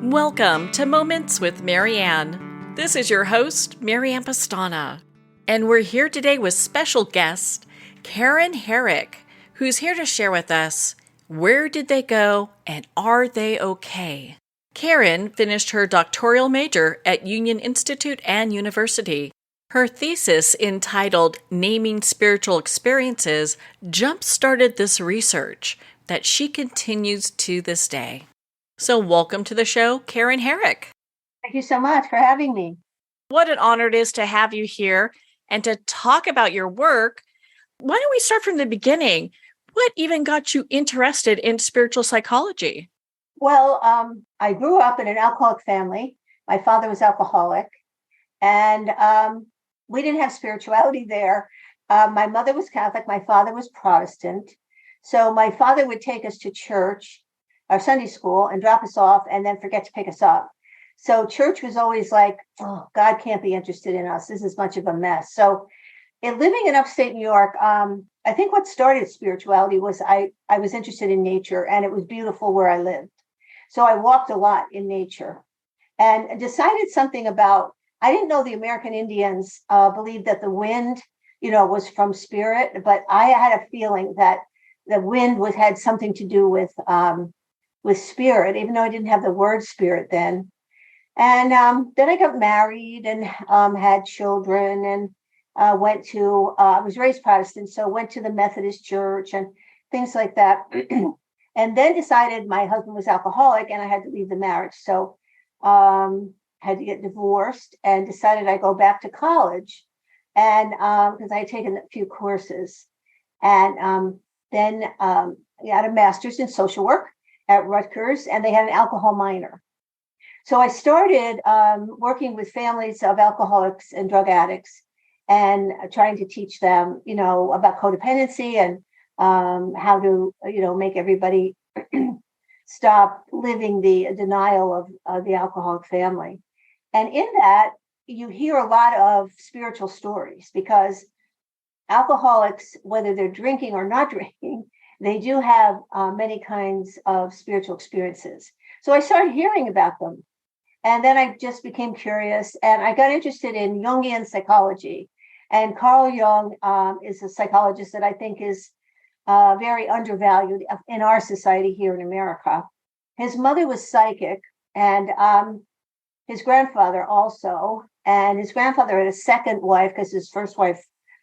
Welcome to Moments with Marianne. This is your host, Marianne Pestana, and we're here today with special guest Karen-Herrick, who's here to share with us where did they go and are they okay? Karen finished her doctoral major at Union Institute and University. Her thesis, entitled Naming Spiritual Experiences, jump-started this research that she continues to this day. So welcome to the show, Karen-Herrick. Thank you so much for having me. What an honor it is to have you here and to talk about your work. Why don't we start from the beginning? What even got you interested in spiritual psychology? Well, I grew up in an alcoholic family. My father was alcoholic, and we didn't have spirituality there. My mother was Catholic. My father was Protestant. So my father would take us to church, our Sunday school, and drop us off and then forget to pick us up. So church was always like, oh, God can't be interested in us. This is much of a mess. So living in upstate New York, I think what started spirituality was I was interested in nature, and it was beautiful where I lived. So I walked a lot in nature and decided something about, I didn't know the American Indians believed that the wind, was from spirit, but I had a feeling that the wind had something to do with spirit, even though I didn't have the word spirit then. And then I got married and had children, and I was raised Protestant, so went to the Methodist church and things like that. And then decided my husband was alcoholic and I had to leave the marriage. So had to get divorced and decided I'd go back to college, and because I had taken a few courses, and then I got a master's in social work at Rutgers, and they had an alcohol minor. So I started working with families of alcoholics and drug addicts and trying to teach them, about codependency and how to, make everybody stop living the denial of the alcoholic family. And in that, you hear a lot of spiritual stories, because alcoholics, whether they're drinking or not drinking, they do have many kinds of spiritual experiences. So I started hearing about them. And then I just became curious, and I got interested in Jungian psychology. And Carl Jung is a psychologist that I think is very undervalued in our society here in America. His mother was psychic, and his grandfather also. And his grandfather had a second wife because his first wife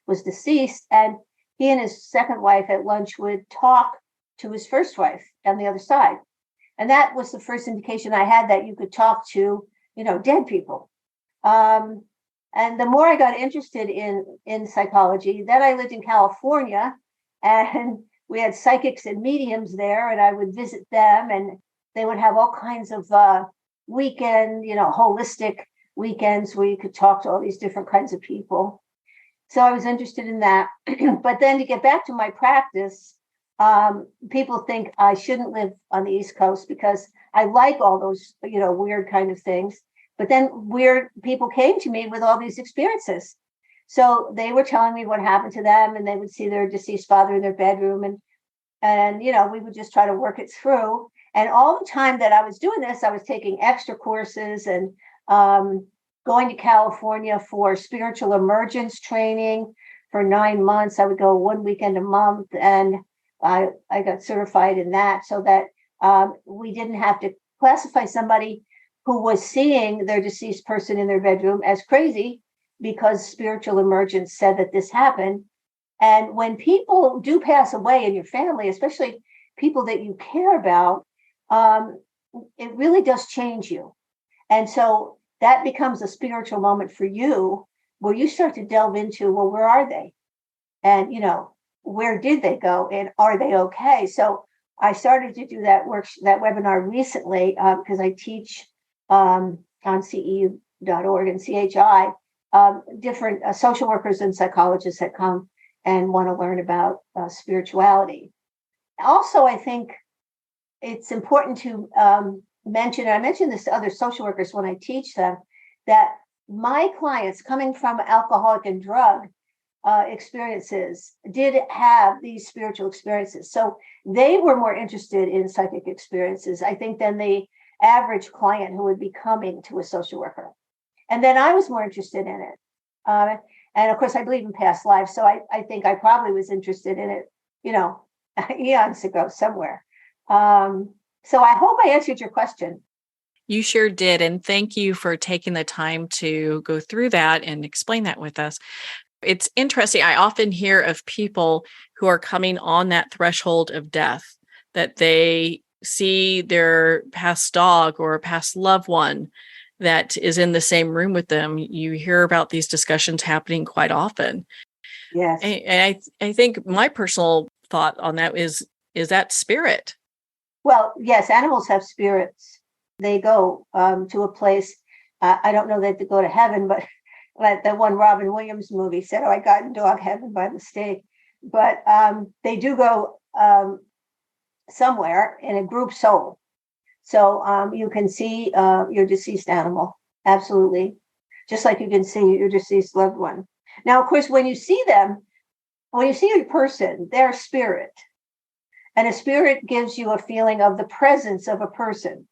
was deceased. And he and his second wife at lunch would talk to his first wife on the other side. And that was the first indication I had that you could talk to, dead people. And the more I got interested in psychology, then I lived in California, and we had psychics and mediums there, and I would visit them, and they would have all kinds of weekend, holistic weekends where you could talk to all these different kinds of people. So I was interested in that. But then to get back to my practice, people think I shouldn't live on the East Coast because I like all those, weird kind of things. But then weird people came to me with all these experiences. So they were telling me what happened to them, and they would see their deceased father in their bedroom, and we would just try to work it through. And all the time that I was doing this, I was taking extra courses and going to California for spiritual emergence training for 9 months. I would go one weekend a month, and I got certified in that, so that we didn't have to classify somebody who was seeing their deceased person in their bedroom as crazy, because spiritual emergence said that this happened. And when people do pass away in your family, especially people that you care about, it really does change you. And so that becomes a spiritual moment for you, where you start to delve into, well, where are they? And, where did they go? And are they okay? So I started to do that webinar recently, because I teach on CEU.org and CHI, different social workers and psychologists that come and want to learn about spirituality. Also, I think it's important to mention, and I mention this to other social workers when I teach them, that my clients coming from alcoholic and drug experiences did have these spiritual experiences. So they were more interested in psychic experiences, I think, than the average client who would be coming to a social worker. And then I was more interested in it. And of course, I believe in past lives. So I think I probably was interested in it, eons ago somewhere. So I hope I answered your question. You sure did. And thank you for taking the time to go through that and explain that with us. It's interesting. I often hear of people who are coming on that threshold of death, that they see their past dog or past loved one that is in the same room with them. You hear about these discussions happening quite often. Yes. And I think my personal thought on that is that spirit? Well, yes, animals have spirits. They go to a place. I don't know that they go to heaven, but like the one Robin Williams movie said, I got in dog heaven by mistake. But they do go somewhere in a group soul. So you can see your deceased animal. Absolutely. Just like you can see your deceased loved one. Now, of course, when you see them, when you see a person, they're a spirit. And a spirit gives you a feeling of the presence of a person.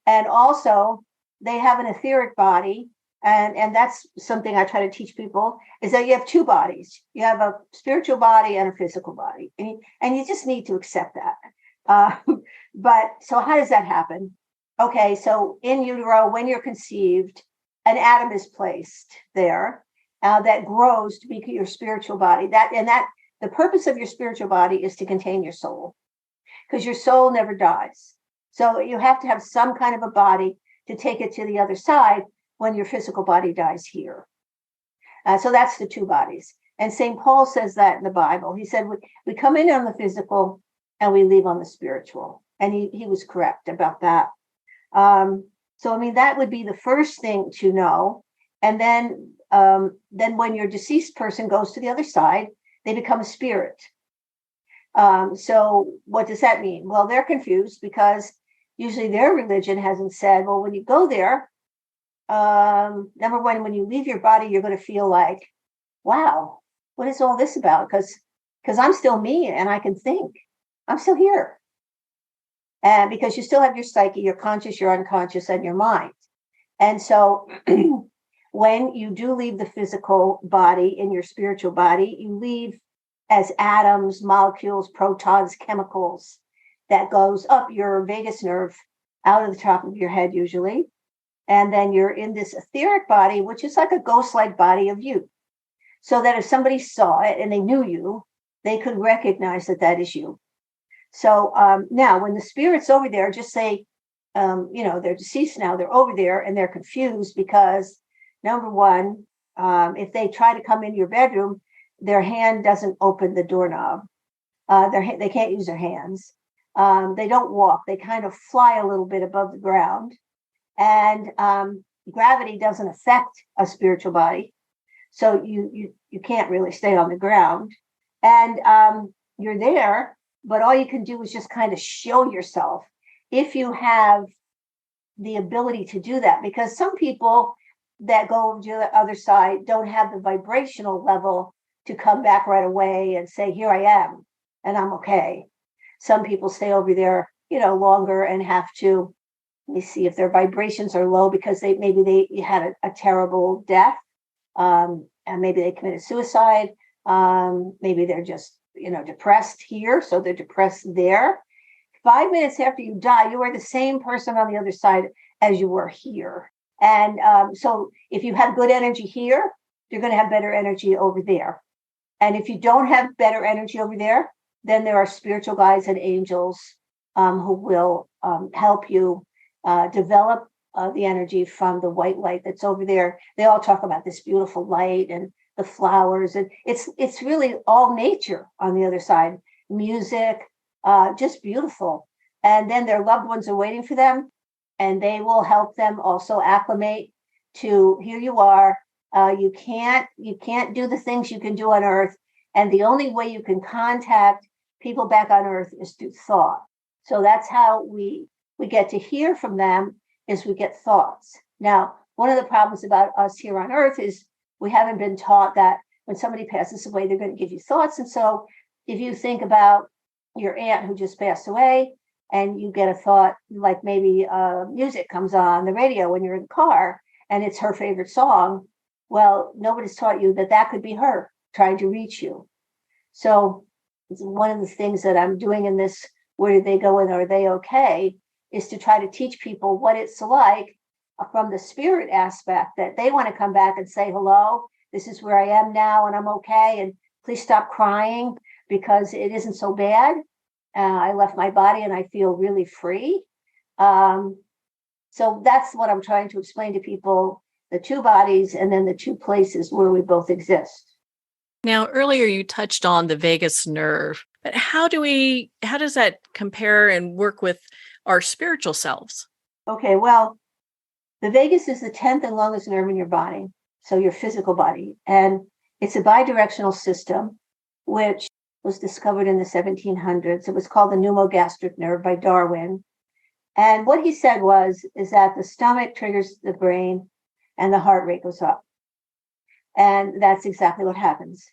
And also, they have an etheric body. And that's something I try to teach people, is that you have two bodies. You have a spiritual body and a physical body. And you just need to accept that. But so how does that happen? Okay, so in utero, when you're conceived, an atom is placed there that grows to be your spiritual body. The purpose of your spiritual body is to contain your soul, because your soul never dies. So you have to have some kind of a body to take it to the other side when your physical body dies here. So that's the two bodies. And St. Paul says that in the Bible. He said, we come in on the physical and we leave on the spiritual. And he was correct about that. So, I mean, that would be the first thing to know. And then when your deceased person goes to the other side, they become a spirit. So what does that mean? Well, they're confused because usually their religion hasn't said, well, when you go there, number one, when you leave your body, you're going to feel like, wow, what is all this about? Because I'm still me and I can think. I'm still here. And because you still have your psyche, your conscious, your unconscious, and your mind. And so when you do leave the physical body in your spiritual body, you leave as atoms, molecules, protons, chemicals that goes up your vagus nerve out of the top of your head usually. And then you're in this etheric body, which is like a ghost-like body of you. So that if somebody saw it and they knew you, they could recognize that is you. So now when the spirit's over there, just say, they're deceased now, they're over there and they're confused because number one, if they try to come into your bedroom, their hand doesn't open the doorknob. They can't use their hands. They don't walk. They kind of fly a little bit above the ground. And gravity doesn't affect a spiritual body. So you can't really stay on the ground. And you're there, but all you can do is just kind of show yourself if you have the ability to do that. Because some people that go to the other side don't have the vibrational level to come back right away and say, here I am, and I'm okay. Some people stay over there, longer and have to, let me see if their vibrations are low because maybe they had a terrible death, and maybe they committed suicide. Maybe they're just, depressed here, so they're depressed there. 5 minutes after you die, you are the same person on the other side as you were here. And so if you have good energy here, you're going to have better energy over there. And if you don't have better energy over there, then there are spiritual guides and angels who will help you develop the energy from the white light that's over there. They all talk about this beautiful light and the flowers, and it's really all nature on the other side. Music, just beautiful. And then their loved ones are waiting for them, and they will help them also acclimate to here you are. You can't do the things you can do on Earth, and the only way you can contact people back on Earth is through thought. So that's how we get to hear from them, is we get thoughts. Now, one of the problems about us here on Earth is we haven't been taught that when somebody passes away, they're going to give you thoughts. And so if you think about your aunt who just passed away, and you get a thought, like maybe music comes on the radio when you're in the car and it's her favorite song. Well, nobody's taught you that that could be her trying to reach you. So one of the things that I'm doing in this, where do they go and are they okay, is to try to teach people what it's like from the spirit aspect, that they want to come back and say, hello, this is where I am now and I'm okay. And please stop crying because it isn't so bad. I left my body and I feel really free. So that's what I'm trying to explain to people, the two bodies and then the two places where we both exist. Now, earlier you touched on the vagus nerve, but how does that compare and work with our spiritual selves? Okay, well, the vagus is the 10th and longest nerve in your body, so your physical body. And it's a bidirectional system, which was discovered in the 1700s. It was called the pneumogastric nerve by Darwin. And what he said is that the stomach triggers the brain and the heart rate goes up. And that's exactly what happens.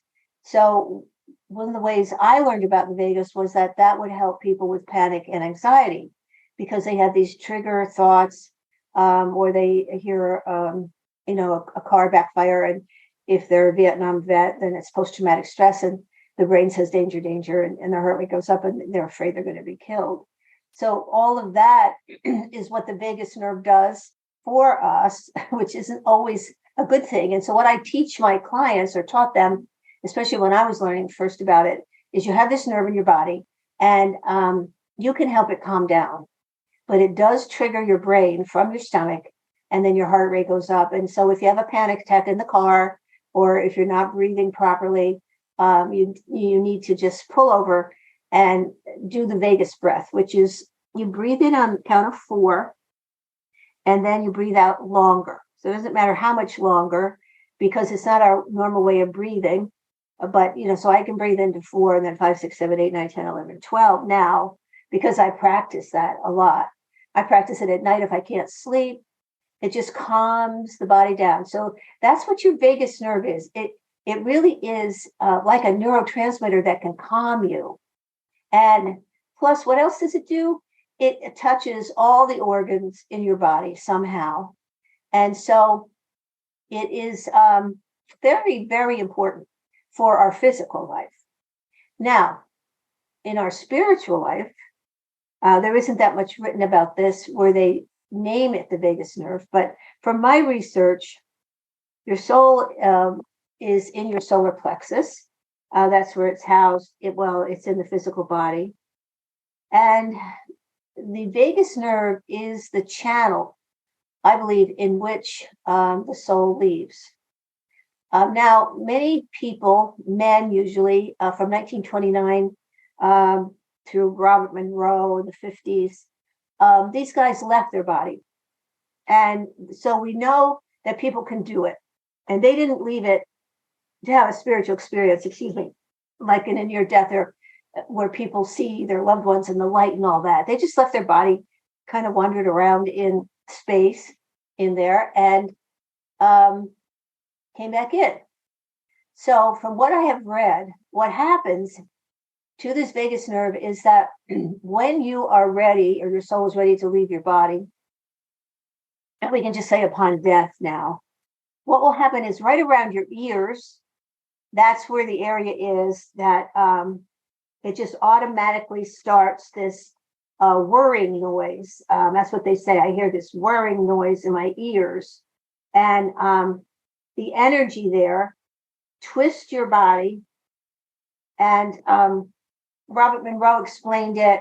So one of the ways I learned about the vagus was that would help people with panic and anxiety, because they have these trigger thoughts, or they hear, a car backfire. And if they're a Vietnam vet, then it's post-traumatic stress, and the brain says danger, danger, and their heart rate goes up, and they're afraid they're going to be killed. So all of that is what the vagus nerve does for us, which isn't always a good thing. And so what I teach my clients, or taught them, especially when I was learning first about it, is you have this nerve in your body, and you can help it calm down. But it does trigger your brain from your stomach, and then your heart rate goes up. And so if you have a panic attack in the car, or if you're not breathing properly, you need to just pull over and do the vagus breath, which is you breathe in on count of 4, and then you breathe out longer. So it doesn't matter how much longer, because it's not our normal way of breathing. But, so I can breathe into 4 and then 5, 6, 7, 8, 9, 10, 11, 12 now, because I practice that a lot. I practice it at night if I can't sleep. It just calms the body down. So that's what your vagus nerve is. It really is like a neurotransmitter that can calm you. And plus, what else does it do? It touches all the organs in your body somehow. And so it is very, very important for our physical life. Now, in our spiritual life, there isn't that much written about this where they name it the vagus nerve. But from my research, your soul is in your solar plexus. That's where it's housed. It's in the physical body. And the vagus nerve is the channel, I believe, in which the soul leaves. Now, many people, men usually, from 1929 through Robert Monroe in the 50s, these guys left their body. And so we know that people can do it. And they didn't leave it to have a spiritual experience, like in a near death, or where people see their loved ones in the light and all that. They just left their body, kind of wandered around in space in there, and came back in. So from what I have read, what happens to this vagus nerve is that when you are ready, or your soul is ready to leave your body, and we can just say upon death now, what will happen is right around your ears, that's where the area is that it just automatically starts this whirring noise. That's what they say. I hear this whirring noise in my ears. And the energy there twists your body. And Robert Monroe explained it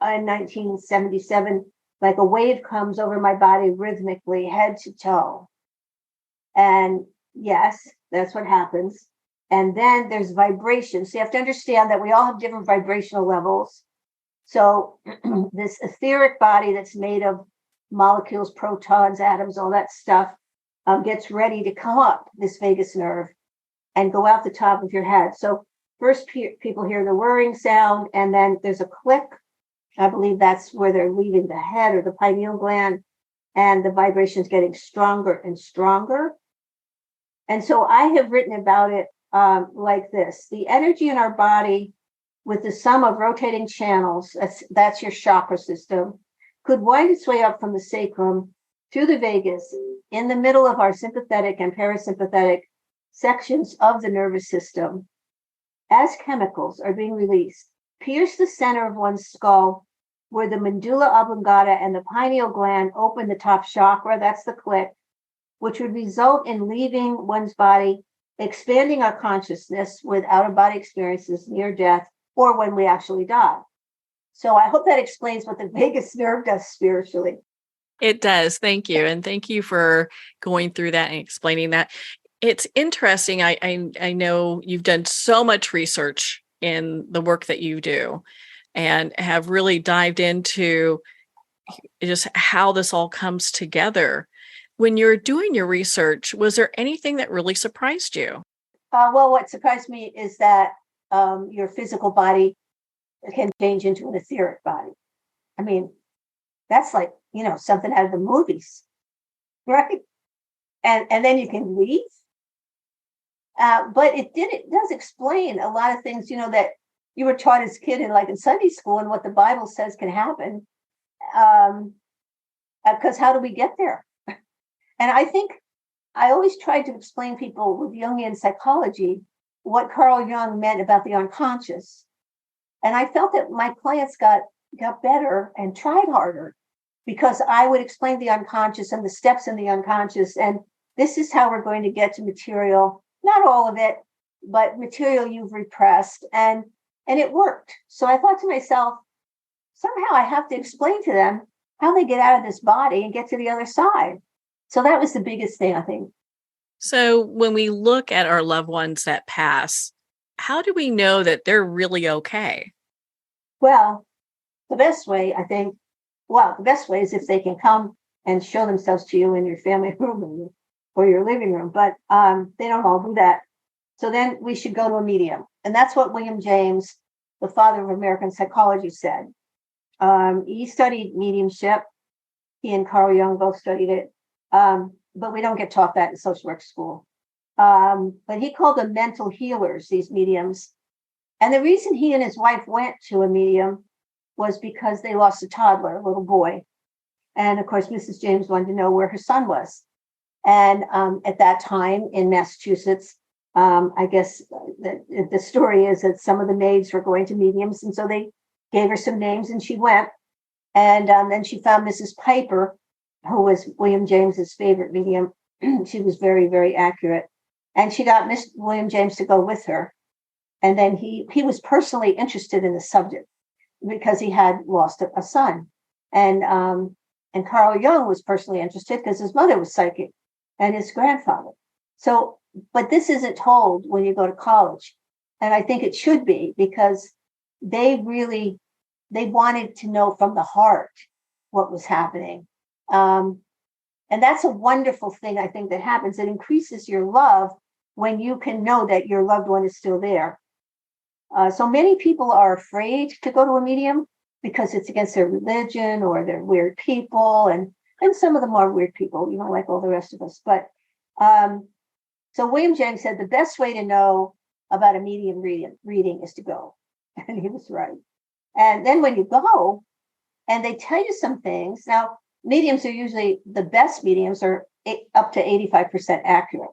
in 1977, like a wave comes over my body rhythmically, head to toe. And yes, that's what happens. And then there's vibration. So you have to understand that we all have different vibrational levels. So this etheric body that's made of molecules, protons, atoms, all that stuff, gets ready to come up this vagus nerve and go out the top of your head. So first people hear the whirring sound, and then there's a click. I believe that's where they're leaving the head or the pineal gland, and the vibration is getting stronger and stronger. And so I have written about it like this. The energy in our body with the sum of rotating channels, that's your chakra system, could wind its way up from the sacrum through the vagus in the middle of our sympathetic and parasympathetic sections of the nervous system, as chemicals are being released, pierce the center of one's skull where the medulla oblongata and the pineal gland open the top chakra, that's the click, which would result in leaving one's body, expanding our consciousness with out-of-body experiences near death or when we actually die. So I hope that explains what the vagus nerve does spiritually. It does. Thank you. And thank you for going through that and explaining that. It's interesting. I know you've done so much research in the work that you do and have really dived into just how this all comes together. When you're doing your research, was there anything that really surprised you? Well, what surprised me is that your physical body can change into an etheric body. I mean, that's like, something out of the movies, right? And then you can leave. But it does explain a lot of things, that you were taught as a kid in Sunday school and what the Bible says can happen. Because how do we get there? And I think I always tried to explain people with Jungian psychology what Carl Jung meant about the unconscious. And I felt that my clients got better and tried harder because I would explain the unconscious and the steps in the unconscious. And this is how we're going to get to material, not all of it, but material you've repressed. And it worked. So I thought to myself, somehow I have to explain to them how they get out of this body and get to the other side. So that was the biggest thing, I think. So when we look at our loved ones that pass, how do we know that they're really okay? Well, the best way is if they can come and show themselves to you in your family room or your living room, but they don't all do that. So then we should go to a medium. And that's what William James, the father of American psychology, said. He studied mediumship. He and Carl Jung both studied it. But we don't get taught that in social work school. But he called them mental healers, these mediums. And the reason he and his wife went to a medium was because they lost a toddler, a little boy. And of course, Mrs. James wanted to know where her son was. And at that time in Massachusetts, I guess the story is that some of the maids were going to mediums. And so they gave her some names and she went. And then she found Mrs. Piper, who was William James's favorite medium. She was very, very accurate. And she got William James to go with her. And then he was personally interested in the subject because he had lost a son. And Carl Jung was personally interested because his mother was psychic and his grandfather. So, but this isn't told when you go to college. And I think it should be because they wanted to know from the heart what was happening. And that's a wonderful thing, I think, that happens. It increases your love when you can know that your loved one is still there. So many people are afraid to go to a medium because it's against their religion or they're weird people. And some of them are weird people, like all the rest of us. But so William James said the best way to know about a medium reading is to go. And he was right. And then when you go and they tell you some things, now mediums are usually, the best mediums are up to 85% accurate.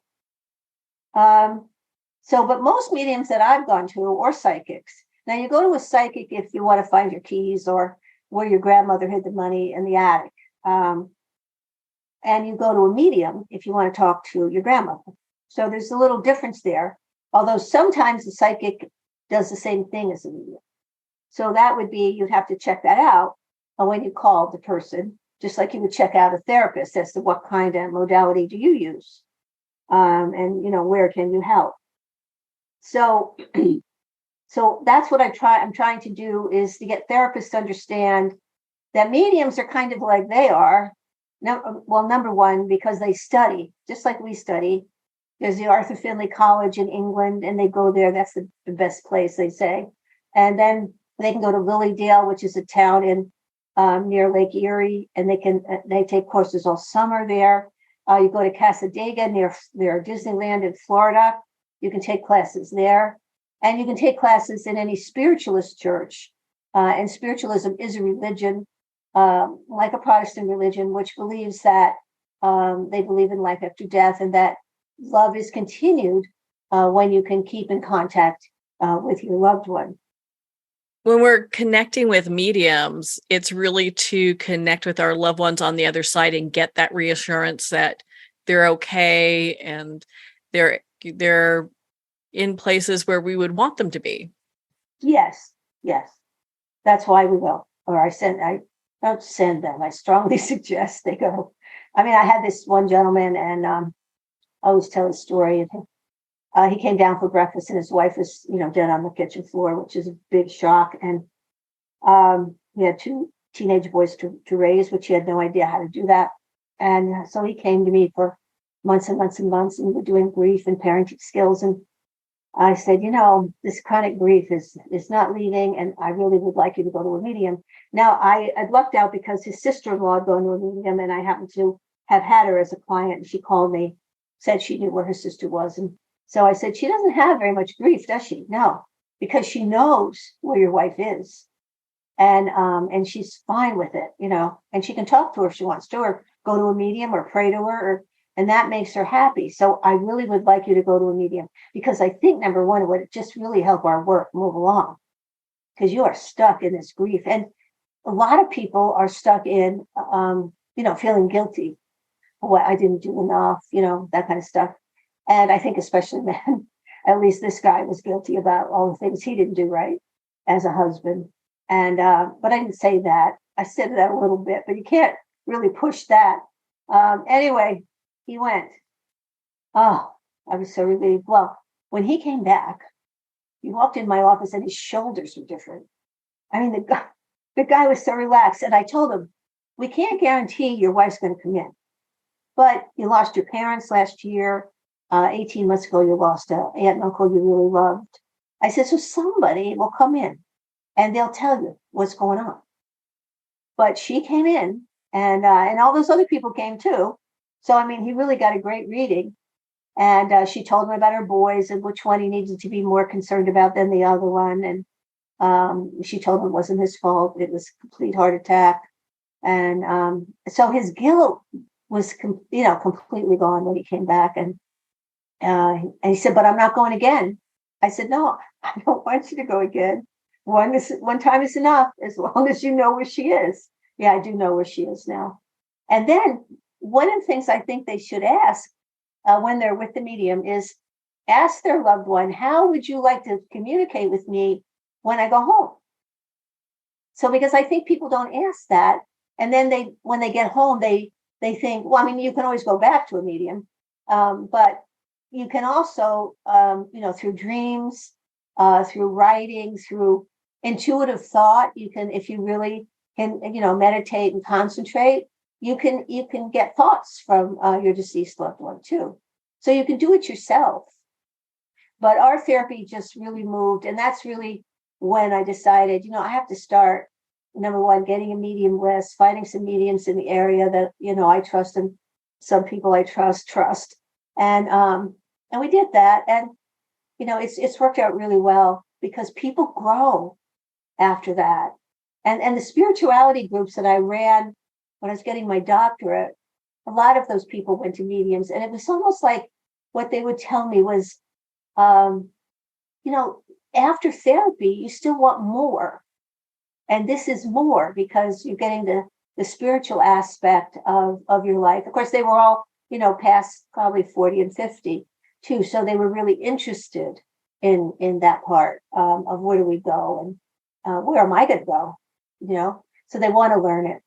But most mediums that I've gone to or psychics, now you go to a psychic if you want to find your keys or where your grandmother hid the money in the attic. And you go to a medium if you want to talk to your grandmother. So there's a little difference there, although sometimes the psychic does the same thing as a medium. So that would be, you'd have to check that out when you call the person, just like you would check out a therapist as to what kind of modality do you use, and where can you help. So that's what I'm trying to do is to get therapists to understand that mediums are kind of like they are. Number one, because they study, just like we study. There's the Arthur Findlay College in England, and they go there. That's the best place, they say. And then they can go to Lilydale, which is a town in near Lake Erie, and they take courses all summer there. You go to Casadega near Disneyland in Florida. You can take classes there. And you can take classes in any spiritualist church. And spiritualism is a religion, like a Protestant religion, which believes that they believe in life after death, and that love is continued when you can keep in contact with your loved one. When we're connecting with mediums, it's really to connect with our loved ones on the other side and get that reassurance that they're okay and they're in places where we would want them to be. Yes. That's why we go. Or I don't send them. I strongly suggest they go. I mean, I had this one gentleman, and I always tell a story. He came down for breakfast, and his wife was, dead on the kitchen floor, which is a big shock. And he had 2 teenage boys to raise, which he had no idea how to do that. And so he came to me for months and months and months, and we were doing grief and parenting skills. And I said, this chronic grief is not leaving, and I really would like you to go to a medium. Now, I had lucked out because his sister-in-law had gone to a medium, and I happened to have had her as a client. And she called me, said she knew where her sister was. And so I said, she doesn't have very much grief, does she? No, because she knows where your wife is. And she's fine with it, and she can talk to her if she wants to, or go to a medium or pray to her, and that makes her happy. So I really would like you to go to a medium, because I think, number one, it would just really help our work move along, because you are stuck in this grief. And a lot of people are stuck in, feeling guilty. Well, I didn't do enough, that kind of stuff. And I think especially men, at least this guy was guilty about all the things he didn't do right as a husband. And, but I didn't say that. I said that a little bit, but you can't really push that. Anyway, he went. Oh, I was so relieved. Well, when he came back, he walked in my office and his shoulders were different. I mean, the guy was so relaxed. And I told him, we can't guarantee your wife's going to come in, but you lost your parents last year. 18 months ago, you lost an aunt and uncle you really loved. I said, so somebody will come in and they'll tell you what's going on. But she came in, and all those other people came too. So, I mean, he really got a great reading. And she told him about her boys and which one he needed to be more concerned about than the other one. And she told him it wasn't his fault. It was a complete heart attack. And so his guilt was, completely gone when he came back. And he said, but I'm not going again. I said, no, I don't want you to go again. One time is enough, as long as you know where she is. Yeah, I do know where she is now. And then one of the things I think they should ask when they're with the medium is ask their loved one, how would you like to communicate with me when I go home? So, because I think people don't ask that. And then when they get home, they think, well, I mean, you can always go back to a medium, but you can also, through dreams, through writing, through intuitive thought, you can, if you really can, meditate and concentrate, you can get thoughts from your deceased loved one too. So you can do it yourself. But our therapy just really moved. And that's really when I decided, I have to start, number one, getting a medium list, finding some mediums in the area that, I trust, and some people I trust. And we did that. And, it's worked out really well, because people grow after that. And the spirituality groups that I ran when I was getting my doctorate, a lot of those people went to mediums. And it was almost like what they would tell me was, after therapy, you still want more. And this is more, because you're getting the spiritual aspect of your life. Of course, they were all, past probably 40 and 50 too. So they were really interested in that part of where do we go, and where am I going to go, so they want to learn it.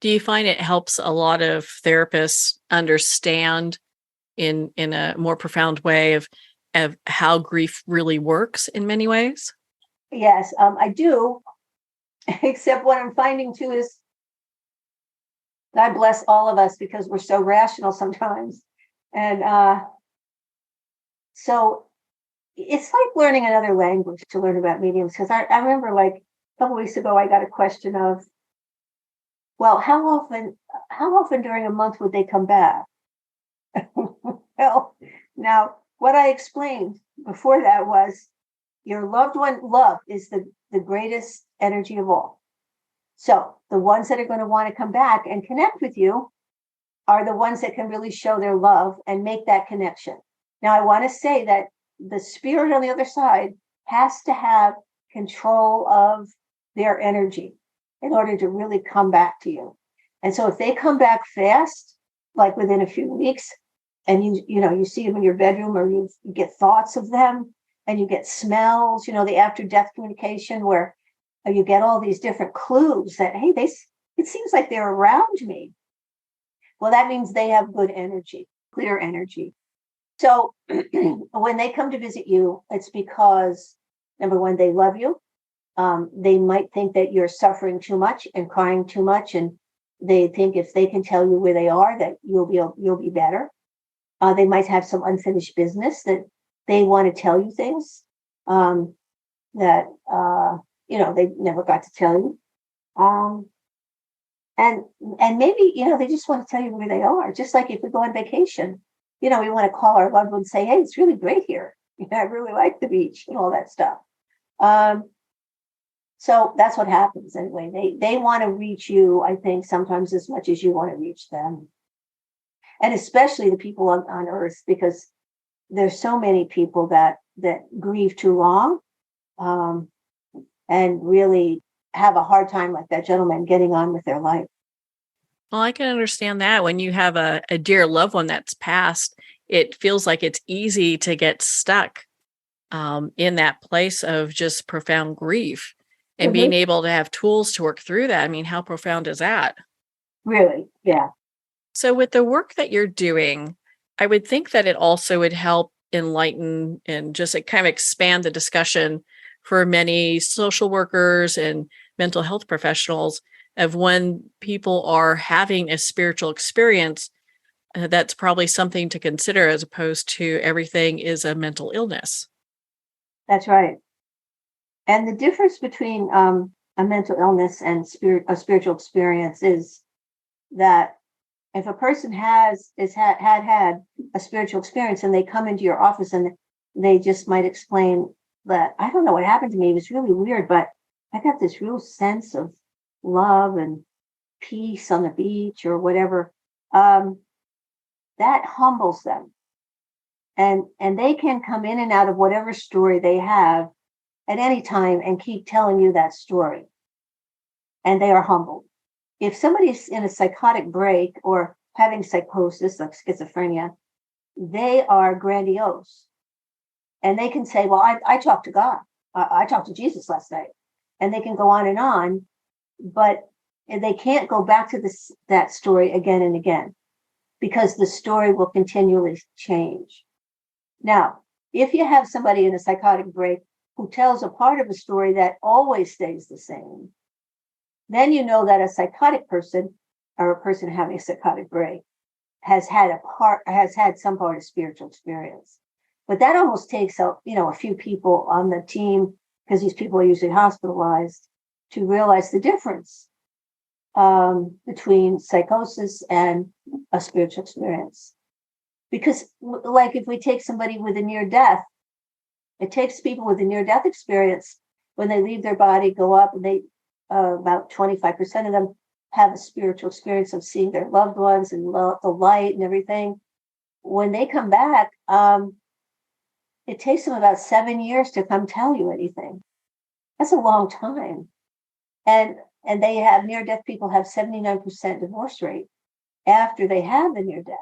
Do you find it helps a lot of therapists understand in a more profound way of how grief really works in many ways? Yes, I do. Except what I'm finding too is, God bless all of us, because we're so rational sometimes. And so it's like learning another language to learn about mediums. Because I remember, like, a couple of weeks ago, I got a question of, well, how often during a month would they come back? Well, now what I explained before that was your loved one. Love is the greatest energy of all. So the ones that are going to want to come back and connect with you are the ones that can really show their love and make that connection. Now, I want to say that the spirit on the other side has to have control of their energy in order to really come back to you. And so if they come back fast, like within a few weeks, and you see them in your bedroom, or you get thoughts of them, and you get smells, the after death communication where you get all these different clues that, hey, it seems like they're around me. Well, that means they have good energy, clear energy. So when they come to visit you, it's because, number one, they love you. They might think that you're suffering too much and crying too much, and they think if they can tell you where they are, that you'll be better. They might have some unfinished business that they want to tell you things that they never got to tell you. And maybe they just want to tell you where they are. Just like if we go on vacation, we want to call our loved one and say, "Hey, it's really great here. I really like the beach," and all that stuff. So that's what happens anyway. They want to reach you, I think, sometimes as much as you want to reach them. And especially the people on Earth, because there's so many people that grieve too long and really have a hard time, like that gentleman, getting on with their life. Well, I can understand that. When you have a dear loved one that's passed, it feels like it's easy to get stuck in that place of just profound grief, and being able to have tools to work through that. I mean, how profound is that? Really? Yeah. So with the work that you're doing, I would think that it also would help enlighten and just kind of expand the discussion for many social workers and mental health professionals of when people are having a spiritual experience, that's probably something to consider, as opposed to everything is a mental illness. That's right. And the difference between a mental illness and a spiritual experience is that if a person had a spiritual experience and they come into your office and they just might explain that, I don't know what happened to me, it was really weird, but I got this real sense of love and peace on the beach or whatever, that humbles them. And they can come in and out of whatever story they have at any time and keep telling you that story. And they are humbled. If somebody's in a psychotic break or having psychosis, like schizophrenia, they are grandiose. And they can say, well, I talked to God. I talked to Jesus last night. And they can go on, but they can't go back to that story again and again, because the story will continually change. Now, if you have somebody in a psychotic break who tells a part of a story that always stays the same, then you know that a psychotic person, or a person having a psychotic break, has had some part of spiritual experience. But that almost takes a few people on the team, because these people are usually hospitalized, to realize the difference between psychosis and a spiritual experience. Because, like, if we take somebody with a near death, it takes people with a near death experience, when they leave their body, go up, and they about 25% of them have a spiritual experience of seeing their loved ones and the light and everything. When they come back, it takes them about 7 years to come tell you anything. That's a long time. And they have near-death people have 79% divorce rate after they have the near-death,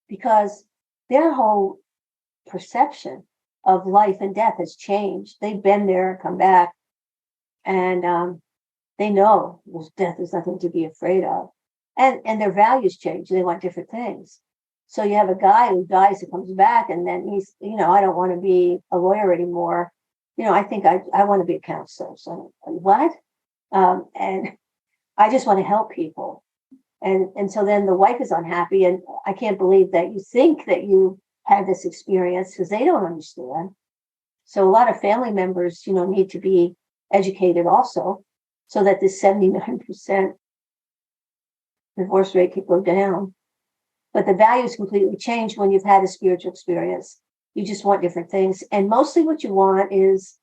because their whole perception of life and death has changed. They've been there and come back, and they know death is nothing to be afraid of. And their values change. They want different things. So you have a guy who dies and comes back, and then he's, I don't want to be a lawyer anymore. I think I want to be a counselor. So what? And I just want to help people. And so then the wife is unhappy, and I can't believe that you think that you had this experience, because they don't understand. So a lot of family members, need to be educated also, so that this 79% divorce rate can go down. But the values completely change when you've had a spiritual experience. You just want different things. And mostly what you want is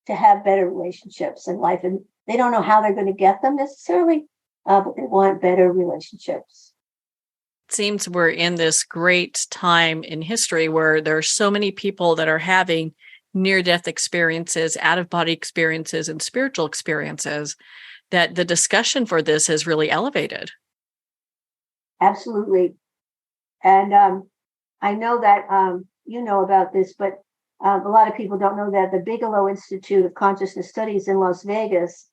to have better relationships in life. And they don't know how they're going to get them necessarily, but they want better relationships. It seems we're in this great time in history where there are so many people that are having near-death experiences, out-of-body experiences, and spiritual experiences, that the discussion for this has really elevated. Absolutely. And I know that you know about this, but a lot of people don't know that the Bigelow Institute of Consciousness Studies in Las Vegas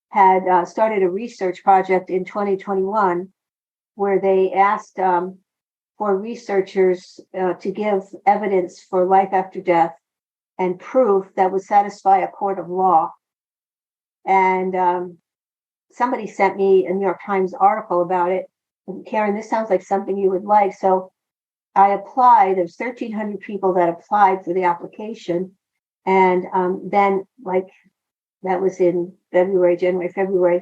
had started a research project in 2021 where they asked for researchers to give evidence for life after death and proof that would satisfy a court of law. And somebody sent me a New York Times article about it. And Karen, this sounds like something you would like. So I applied. There's 1,300 people that applied for the application. And then, like, that was in January, February.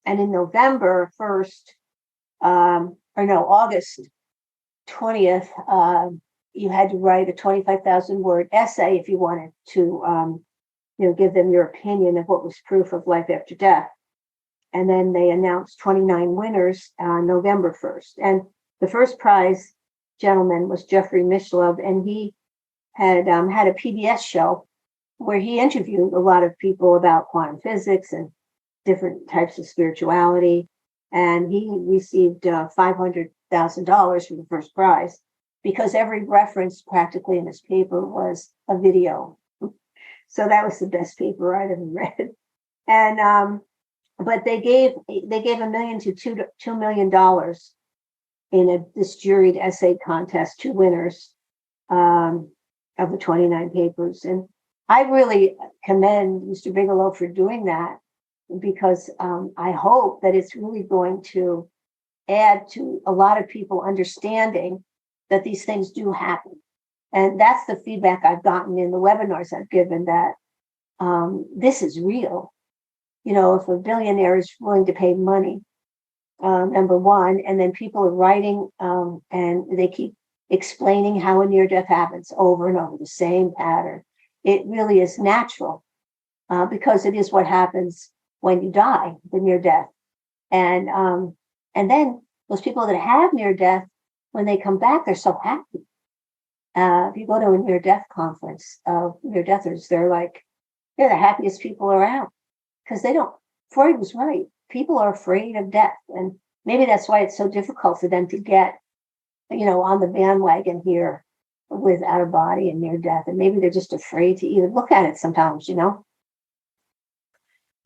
And in November 1st, August 20th, you had to write a 25,000-word essay if you wanted to, give them your opinion of what was proof of life after death. And then they announced 29 winners on November 1st. And the first prize gentleman was Jeffrey Mishlove, and he had had a PBS show where he interviewed a lot of people about quantum physics and different types of spirituality. And he received $500,000 for the first prize because every reference practically in his paper was a video. So that was the best paper I'd ever read. And but they gave $1 million to $2 million in this juried essay contest to winners of the 29 papers. And I really commend Mr. Bigelow for doing that because I hope that it's really going to add to a lot of people understanding that these things do happen. And that's the feedback I've gotten in the webinars I've given, that this is real. If a billionaire is willing to pay money, number one, and then people are writing and they keep explaining how a near-death happens over and over, the same pattern. It really is natural because it is what happens when you die, the near-death. And then those people that have near-death, when they come back, they're so happy. If you go to a near-death conference of near-deathers, they're the happiest people around because Freud was right. People are afraid of death. And maybe that's why it's so difficult for them to get, on the bandwagon here with out of body and near death. And maybe they're just afraid to even look at it sometimes,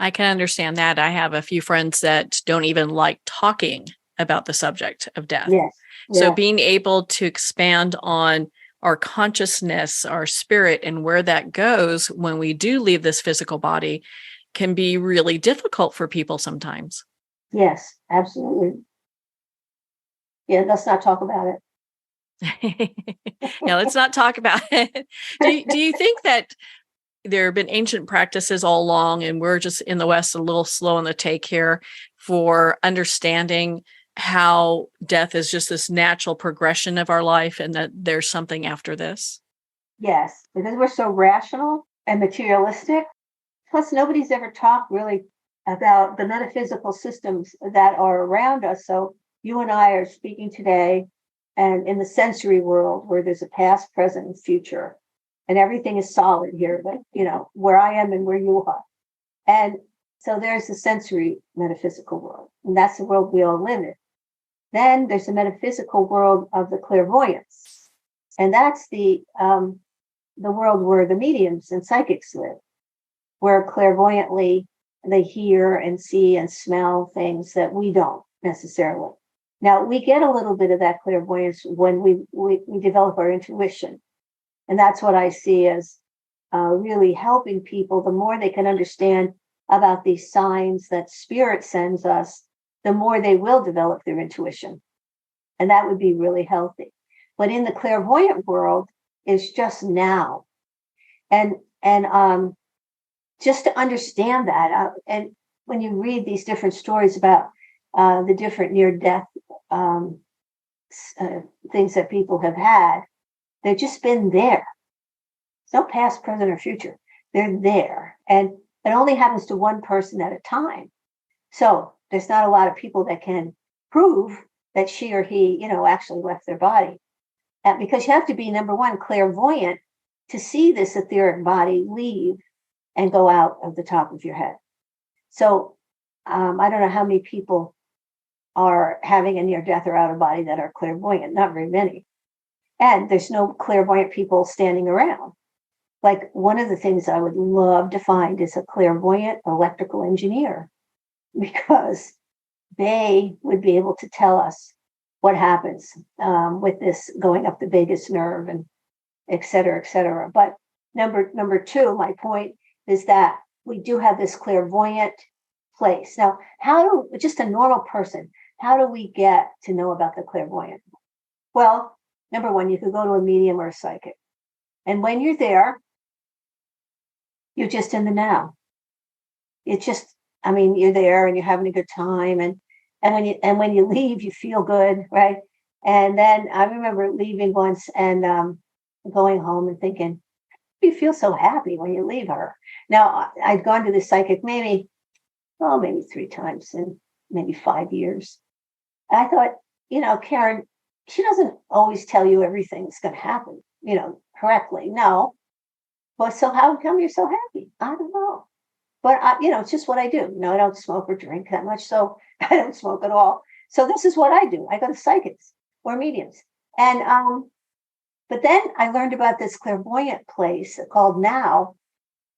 I can understand that. I have a few friends that don't even like talking about the subject of death. Yes. So being able to expand on our consciousness, our spirit, and where that goes when we do leave this physical body can be really difficult for people sometimes. Yes, absolutely. Yeah, let's not talk about it. Yeah, let's not talk about it. Do you think that there have been ancient practices all along, and we're just in the West a little slow on the take here for understanding how death is just this natural progression of our life and that there's something after this? Yes, because we're so rational and materialistic. Plus, nobody's ever talked really about the metaphysical systems that are around us. So you and I are speaking today and in the sensory world where there's a past, present, and future. And everything is solid here, but where I am and where you are. And so there's the sensory metaphysical world, and that's the world we all live in. Then there's the metaphysical world of the clairvoyance, and that's the world where the mediums and psychics live, where clairvoyantly they hear and see and smell things that we don't necessarily. Now, we get a little bit of that clairvoyance when we develop our intuition. And that's what I see as really helping people. The more they can understand about these signs that spirit sends us, the more they will develop their intuition. And that would be really healthy. But in the clairvoyant world, it's just now. And just to understand that, and when you read these different stories about the different near-death things that people have had, they've just been there. There's no past, present, or future. They're there. And it only happens to one person at a time. So there's not a lot of people that can prove that she or he, actually left their body. Because you have to be, number one, clairvoyant to see this etheric body leave and go out of the top of your head. So I don't know how many people are having a near death or out of body that are clairvoyant, not very many. And there's no clairvoyant people standing around. Like, one of the things I would love to find is a clairvoyant electrical engineer, because they would be able to tell us what happens with this going up the vagus nerve and et cetera, et cetera. But number two, my point is that we do have this clairvoyant place. Now, just a normal person, how do we get to know about the clairvoyant? Well, number one, you could go to a medium or a psychic. And when you're there, you're just in the now. It's just, you're there and you're having a good time. And when you leave, you feel good, right? And then I remember leaving once and going home and thinking, you feel so happy when you leave her. Now, I'd gone to the psychic maybe 3 times in maybe 5 years. I thought, Karen, she doesn't always tell you everything's going to happen, correctly. No. But so how come you're so happy? I don't know. But, it's just what I do. I don't smoke or drink that much, so I don't smoke at all. So this is what I do. I go to psychics or mediums. And but then I learned about this clairvoyant place called Now.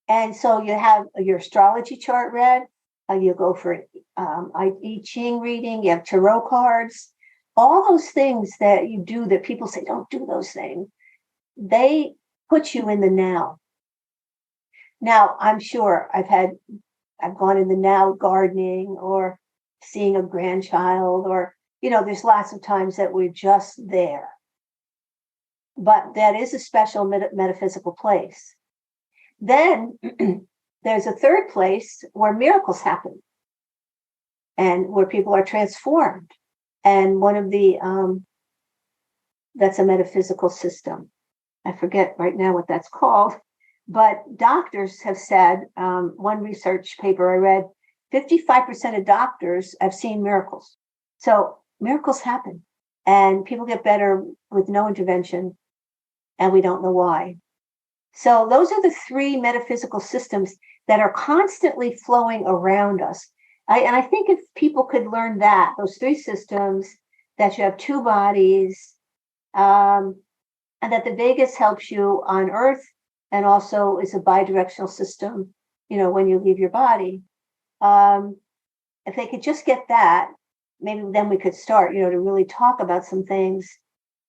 And so you have your astrology chart read. You go for I Ching reading. You have tarot cards. All those things that you do that people say, don't do those things. They put you in the now. Now, I'm sure I've gone in the now gardening or seeing a grandchild, or, there's lots of times that we're just there. But that is a special metaphysical place. Then there's a third place where miracles happen and where people are transformed. And one of the, that's a metaphysical system. I forget right now what that's called. But doctors have said, one research paper I read, 55% of doctors have seen miracles. So miracles happen and people get better with no intervention, and we don't know why. So those are the 3 metaphysical systems that are constantly flowing around us. And I think if people could learn those 3 systems, that you have 2 bodies, and that the vagus helps you on Earth, and also is a bidirectional system, when you leave your body. If they could just get that, maybe then we could start, to really talk about some things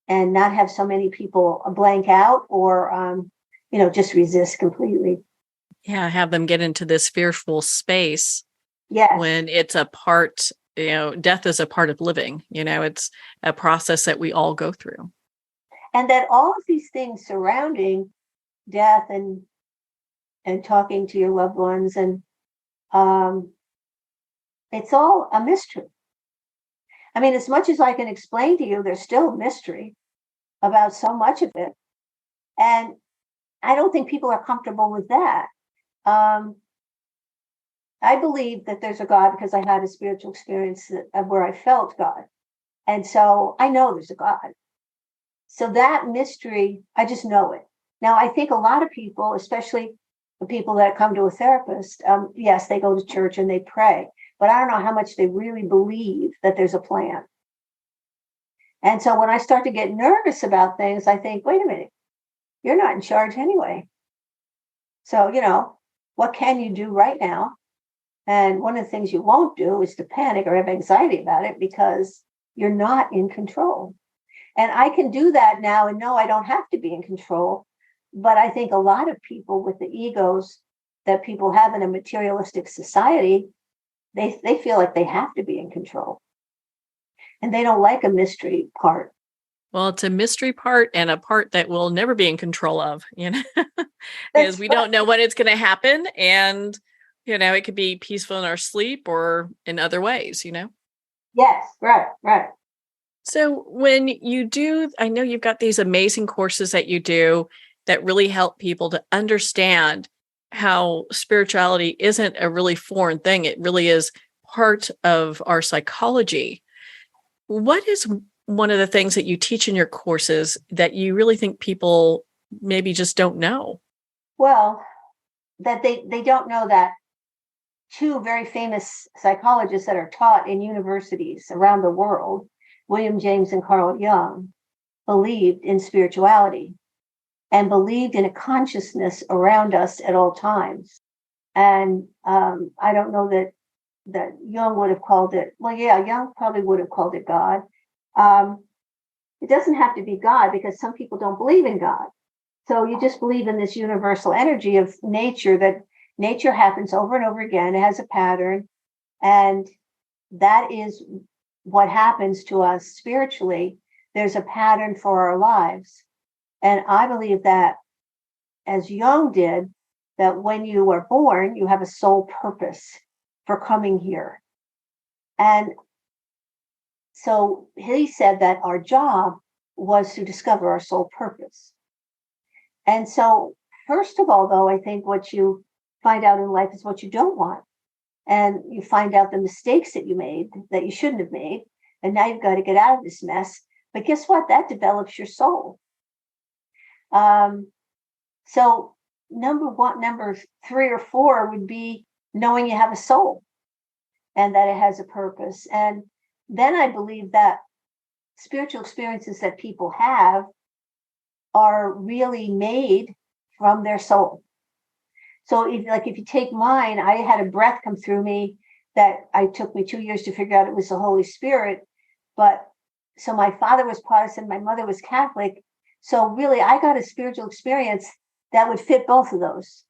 and not have so many people blank out or, just resist completely. Yeah, have them get into this fearful space. Yes. When it's a part, death is a part of living. It's a process that we all go through. And that all of these things surrounding death and talking to your loved ones, and it's all a mystery. As much as I can explain to you, there's still mystery about so much of it, and I don't think people are comfortable with that. I believe that there's a God because I had a spiritual experience where I felt God, and so I know there's a God. So that mystery, I just know it. Now, I think a lot of people, especially the people that come to a therapist, yes, they go to church and they pray, but I don't know how much they really believe that there's a plan. And so when I start to get nervous about things, I think, wait a minute, you're not in charge anyway. So, what can you do right now? And one of the things you won't do is to panic or have anxiety about it, because you're not in control. And I can do that now and know I don't have to be in control. But I think a lot of people with the egos that people have in a materialistic society, they feel like they have to be in control. And they don't like a mystery part. Well, it's a mystery part and a part that we'll never be in control of, because we don't know when it's going to happen. And, it could be peaceful in our sleep or in other ways, Yes, right. So when you do, I know you've got these amazing courses that you do. that really help people to understand how spirituality isn't a really foreign thing. It really is part of our psychology. What is one of the things that you teach in your courses that you really think people maybe just don't know? Well, that they don't know that two very famous psychologists that are taught in universities around the world, William James and Carl Jung, believed in spirituality and believed in a consciousness around us at all times. And I don't know that Jung would have called it, well, yeah, Jung probably would have called it God. It doesn't have to be God because some people don't believe in God. So you just believe in this universal energy of nature, that nature happens over and over again. It has a pattern. And that is what happens to us spiritually. There's a pattern for our lives. And I believe that, as Jung did, that when you are born, you have a soul purpose for coming here. And so he said that our job was to discover our soul purpose. And so, first of all, though, I think what you find out in life is what you don't want. And you find out the mistakes that you made that you shouldn't have made. And now you've got to get out of this mess. But guess what? That develops your soul. So number 3 or 4 would be knowing you have a soul and that it has a purpose. And then I believe that spiritual experiences that people have are really made from their soul. So if you take mine, I had a breath come through me that took me 2 years to figure out it was the Holy Spirit. But so my father was Protestant, my mother was Catholic. So really, I got a spiritual experience that would fit both of those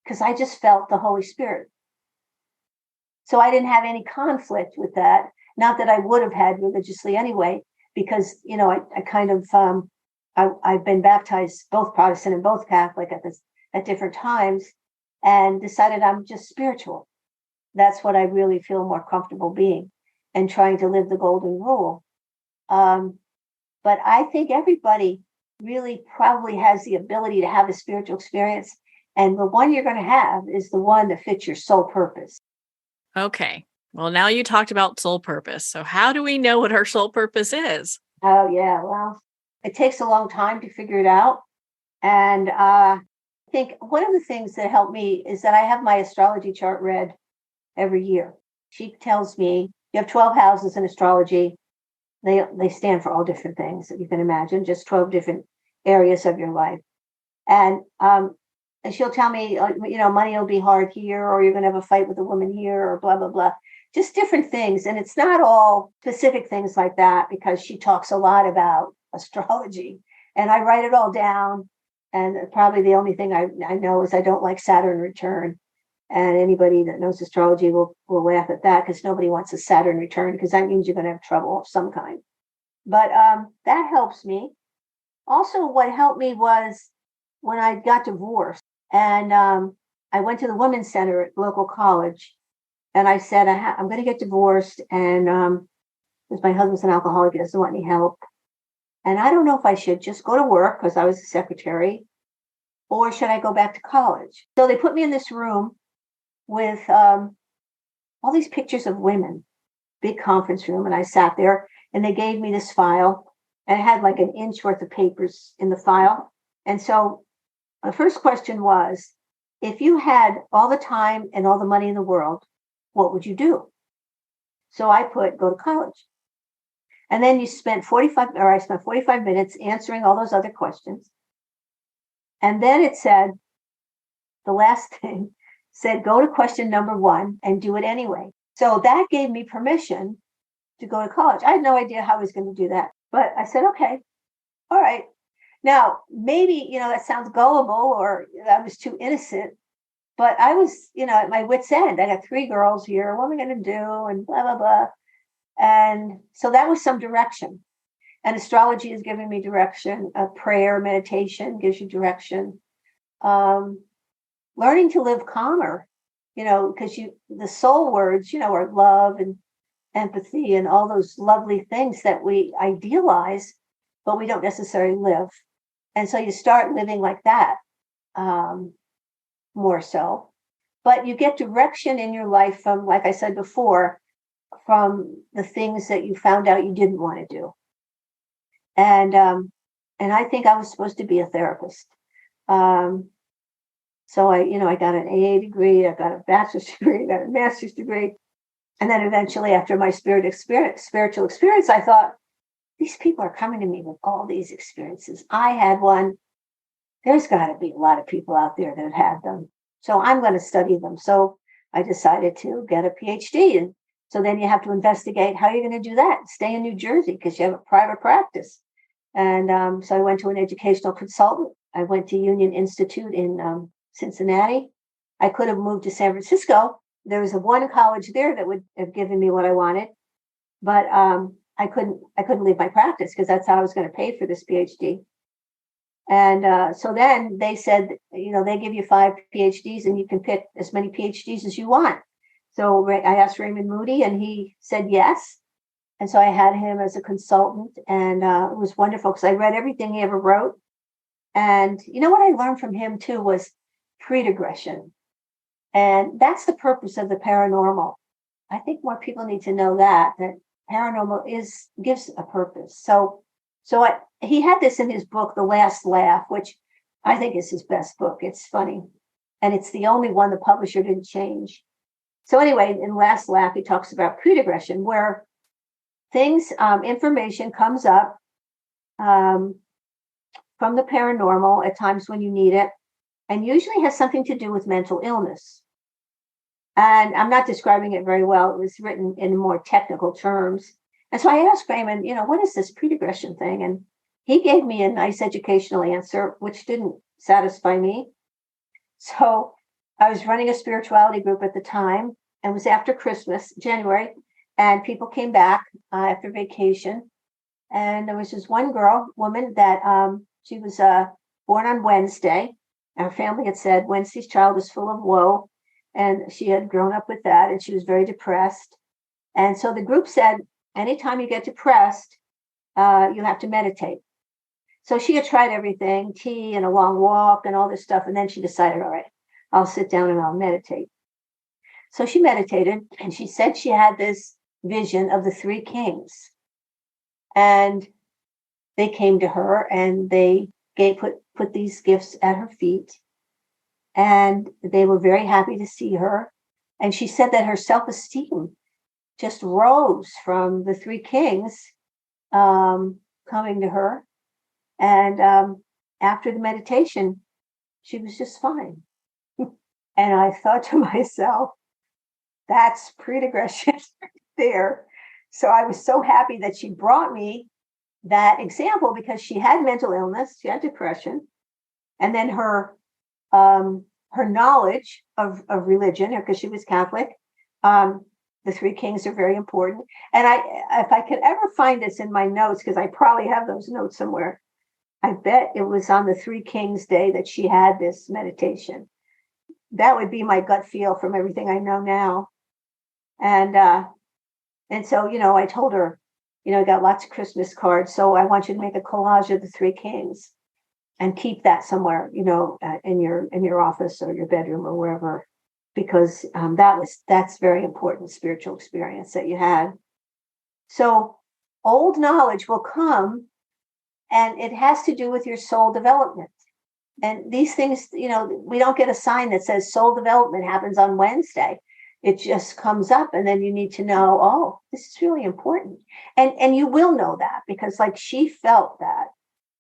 because I just felt the Holy Spirit. So I didn't have any conflict with that. Not that I would have had religiously anyway, because, I kind of, I've been baptized both Protestant and both Catholic at different times and decided I'm just spiritual. That's what I really feel more comfortable being and trying to live the golden rule. But I think everybody really probably has the ability to have a spiritual experience. And the one you're going to have is the one that fits your soul purpose. Okay. Well, now you talked about soul purpose. So how do we know what our soul purpose is? Oh, yeah. Well, it takes a long time to figure it out. And I think one of the things that helped me is that I have my astrology chart read every year. She tells me you have 12 houses in astrology. They stand for all different things that you can imagine, just 12 different areas of your life. And she'll tell me, money will be hard here, or you're going to have a fight with a woman here, or blah, blah, blah. Just different things. And it's not all specific things like that because she talks a lot about astrology. And I write it all down. And probably the only thing I know is I don't like Saturn return. And anybody that knows astrology will laugh at that because nobody wants a Saturn return because that means you're going to have trouble of some kind. But that helps me. Also, what helped me was when I got divorced and I went to the women's center at local college and I said, I'm going to get divorced and because my husband's an alcoholic, he doesn't want any help. And I don't know if I should just go to work because I was a secretary or should I go back to college? So they put me in this room with all these pictures of women, big conference room. And I sat there and they gave me this file and it had like an inch worth of papers in the file. And so the first question was, if you had all the time and all the money in the world, what would you do? So I put, go to college. And then I spent 45 minutes answering all those other questions. And then it said, the last thing said, go to question number 1 and do it anyway. So that gave me permission to go to college. I had no idea how I was going to do that, but I said, okay, all right. Now, maybe, that sounds gullible or I was too innocent, but I was, at my wit's end. I got 3 girls here. What am I going to do? And blah, blah, blah. And so that was some direction. And astrology has given me direction. Prayer, meditation gives you direction. Learning to live calmer, because the soul words, are love and empathy and all those lovely things that we idealize, but we don't necessarily live. And so you start living like that, more so. But you get direction in your life from, like I said before, from the things that you found out you didn't want to do. And I think I was supposed to be a therapist. So I got an AA degree, I got a bachelor's degree, I got a master's degree. And then eventually, after my spiritual experience, I thought, these people are coming to me with all these experiences. I had one. There's got to be a lot of people out there that had them. So I'm going to study them. So I decided to get a PhD. And so then you have to investigate how you're going to do that. Stay in New Jersey because you have a private practice. And so I went to an educational consultant. I went to Union Institute in Cincinnati. I could have moved to San Francisco. There was one college there that would have given me what I wanted, but I couldn't leave my practice because that's how I was going to pay for this PhD. And so then they said, they give you 5 PhDs and you can pick as many PhDs as you want. So I asked Raymond Moody and he said yes. And so I had him as a consultant, and it was wonderful because I read everything he ever wrote. And what I learned from him too was predegression. And that's the purpose of the paranormal. I think more people need to know that paranormal gives a purpose. So he had this in his book, The Last Laugh, which I think is his best book. It's funny. And it's the only one the publisher didn't change. So anyway, in Last Laugh, he talks about predegression, where information comes up from the paranormal at times when you need it, and usually has something to do with mental illness. And I'm not describing it very well. It was written in more technical terms. And so I asked Raymond, what is this predegression thing? And he gave me a nice educational answer, which didn't satisfy me. So I was running a spirituality group at the time, and it was after Christmas, January, and people came back after vacation. And there was this one woman that she was born on Wednesday. Our family had said Wednesday's child was full of woe, and she had grown up with that, and she was very depressed. And so the group said, anytime you get depressed, you have to meditate. So she had tried everything, tea and a long walk and all this stuff. And then she decided, all right, I'll sit down and I'll meditate. So she meditated, and she said she had this vision of the 3 kings. And they came to her and they put these gifts at her feet. And they were very happy to see her. And she said that her self-esteem just rose from the 3 kings coming to her. And after the meditation, she was just fine. And I thought to myself, that's predegression there. So I was so happy that she brought me that example, because she had mental illness, she had depression, and then her knowledge of religion, because she was Catholic. The 3 kings are very important. And if I could ever find this in my notes, because I probably have those notes somewhere, I bet it was on the 3 Kings Day that she had this meditation. That would be my gut feel from everything I know now. And so, I told her, I got lots of Christmas cards, so I want you to make a collage of the 3 kings and keep that somewhere, in your office or your bedroom or wherever, because that's very important spiritual experience that you had. So old knowledge will come, and it has to do with your soul development. And these things, we don't get a sign that says soul development happens on Wednesday. It just comes up, and then you need to know, oh, this is really important. And you will know that, because like she felt that.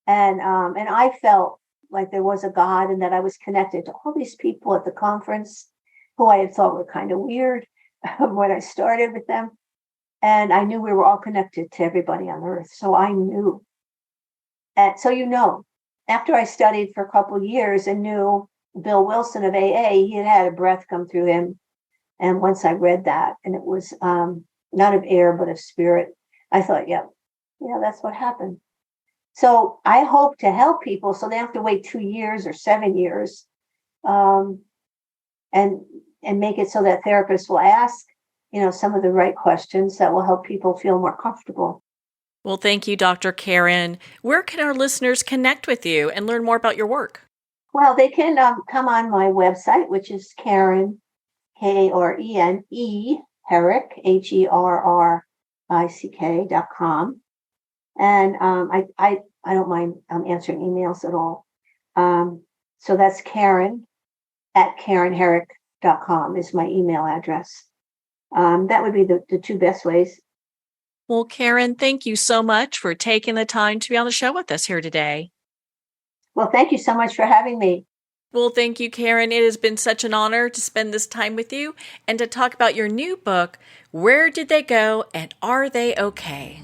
And I felt like there was a God, and that I was connected to all these people at the conference who I had thought were kind of weird when I started with them. And I knew we were all connected to everybody on earth. So I knew. And so, after I studied for a couple of years and knew Bill Wilson of AA, he had a breath come through him. And once I read that, and it was not of air, but of spirit, I thought, yeah, that's what happened. So I hope to help people so they have to wait 2 years or 7 years, and make it so that therapists will ask, some of the right questions that will help people feel more comfortable. Well, thank you, Dr. Karen. Where can our listeners connect with you and learn more about your work? Well, they can come on my website, which is Karen, K-R-E-N-E, Herrick, HERRICK.com. And I don't mind answering emails at all. So that's Karen at karen-herrick.com is my email address. That would be the two best ways. Well, Karen, thank you so much for taking the time to be on the show with us here today. Well, thank you so much for having me. Well, thank you, Karen. It has been such an honor to spend this time with you and to talk about your new book, Where Did They Go and Are They Okay?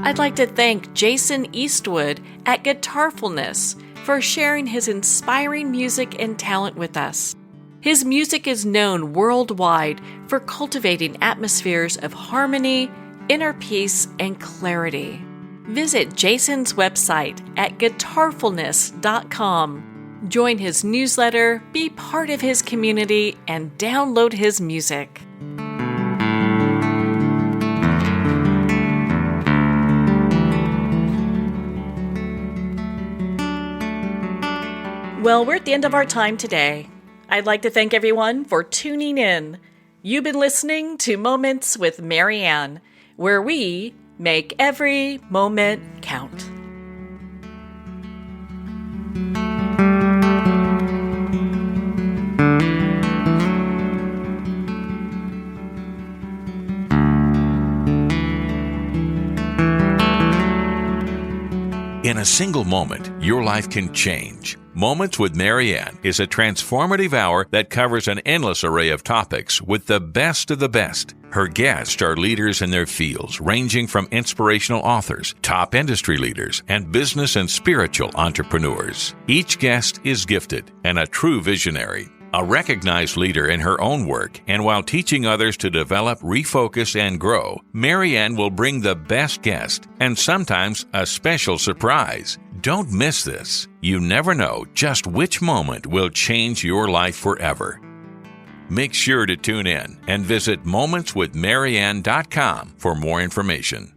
I'd like to thank Jason Eastwood at Guitarfulness for sharing his inspiring music and talent with us. His music is known worldwide for cultivating atmospheres of harmony, inner peace, and clarity. Visit Jason's website at guitarfulness.com. Join his newsletter, be part of his community, and download his music. Well, we're at the end of our time today. I'd like to thank everyone for tuning in. You've been listening to Moments with Marianne, where we make every moment count. In a single moment, your life can change. Moments with Marianne is a transformative hour that covers an endless array of topics with the best of the best. Her guests are leaders in their fields, ranging from inspirational authors, top industry leaders, and business and spiritual entrepreneurs. Each guest is gifted and a true visionary, a recognized leader in her own work, and while teaching others to develop, refocus, and grow, Marianne will bring the best guest and sometimes a special surprise. Don't miss this. You never know just which moment will change your life forever. Make sure to tune in and visit momentswithmarianne.com for more information.